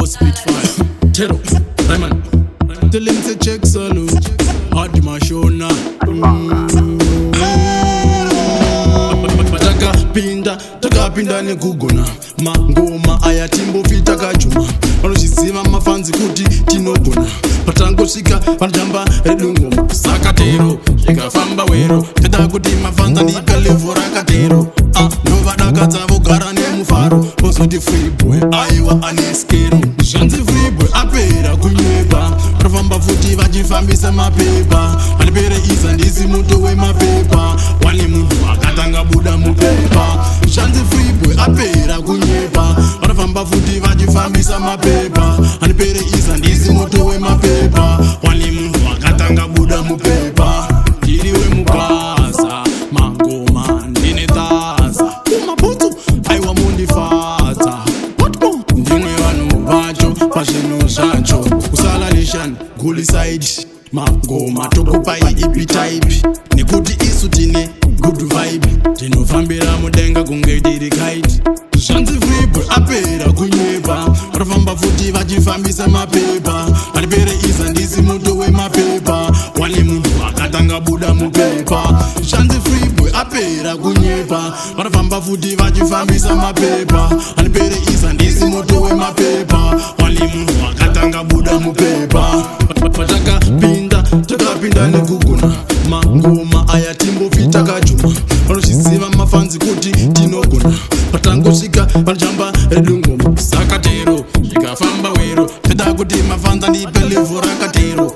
Spitfire, Terro, Rhyman. Tell him to check salute. Hard my show now. Takapinda nekugona mangoma aya timbopita kachuma vanochiziva mafanzi kuti tinogona patangosvika vanotamba redungoma saka tero zvikafamba wero toda kuti mafanza ndipe levho rakatero ndovadakadza vogara nemufaro vozoti Freeboy aiwa aneskero zvanzi Freeboy apera kunyepa vanofamba futi vachifambisa mapepa vanipere iza ndisi Moto Wepaper wane munhu akatanga buda mupepa zvanzi Freeboy apera kunyepa vanofamba futi vachifambisa mapepa vanipere iza ndisi Moto Wepaper wane munhu akatanga buda mupepa ndiriwe mugaza mangoma ndine taza kumabutsu aiwa mundifadza ndimwe vanhu vacho pazvinhu zvacho kusala nation gulisaidi mangoma tokupai ipi type nekuti isu tine good vibe tinofambira mudenga kunge tiri kite zvanzi Freeboy apera kunyepa vanofamba futi vachifambisa mapepa vanipere iza ndisi Moto Wepaper wane munhu akatanga buda mupepa zvanzi Freeboy apera kunyepa vanofamba futi vachifambisa mapepa vanipere iza ndisi Moto Wepaper wane munhu akatanga buda mupepa patakapinda takapinda nekugona mangoma aya timbopita kachuma vanochiziva mafanzi kuti tinogona patangosvika vanotamba redungoma saka tero zvikafamba wero toda kuti mafanza ndipe levho rakatero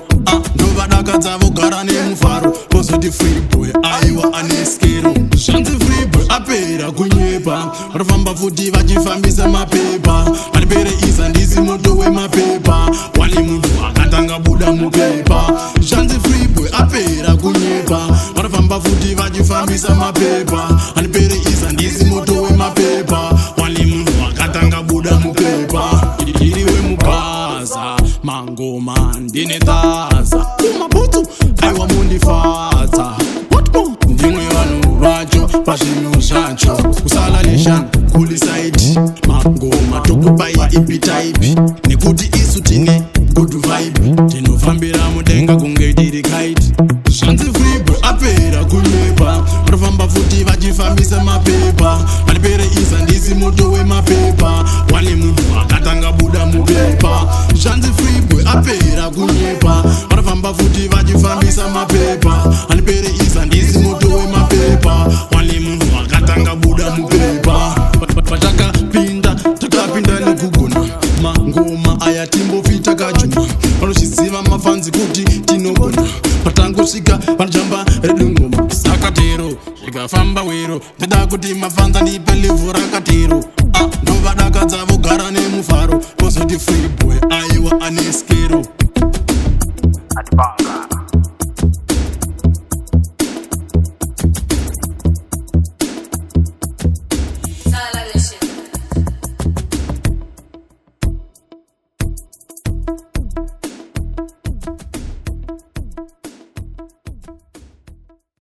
ndovadakadza vogara nemufaro vozoti Freeboy aiwa aneskero zvanzi Freeboy apera kunyepa vanofamba futi vachifambisa mapepa vanipere iza ndisi Moto Wepaper wane munhu akatanga buda mupepa zvanzi Freeboy apera kunyepa vanofamba futi vachifambisa mapepa vanipere iza ndisi Moto Wepaper wane munhu akatanga buda mupepa ndiriwe mugaza mangoma ndine taza kumabutsu aiwa mundifadza ndimwe vanhu vacho pazvinhu zvacho kusala nation gulisaidi mangoma tokupai ipi type nekuti isu tine good vibe tinofambira mudenga kunge tiri kite zvanzi Freeboy apera kunyepa vanofamba futi vachifambisa mapepa vanipere iza ndisi Moto Wepaper wane munhu akatanga buda mupepa zvanzi Freeboy apera kunyepa vanofamba futi vachifambisa mapepa vanipere iza ndisi Moto Wepaper wane munhu akatanga buda mupepa takapinda nekugona mangoma aya timbopita kachuma vanochiziva mafanzi kuti tinogona patangosvika vanotamba redungoma saka tero zvikafamba wero toda kuti mafanza ndipe levho rakatero ndovadakadza vogara nemufaro vozoti Freeboy aiwa aneskero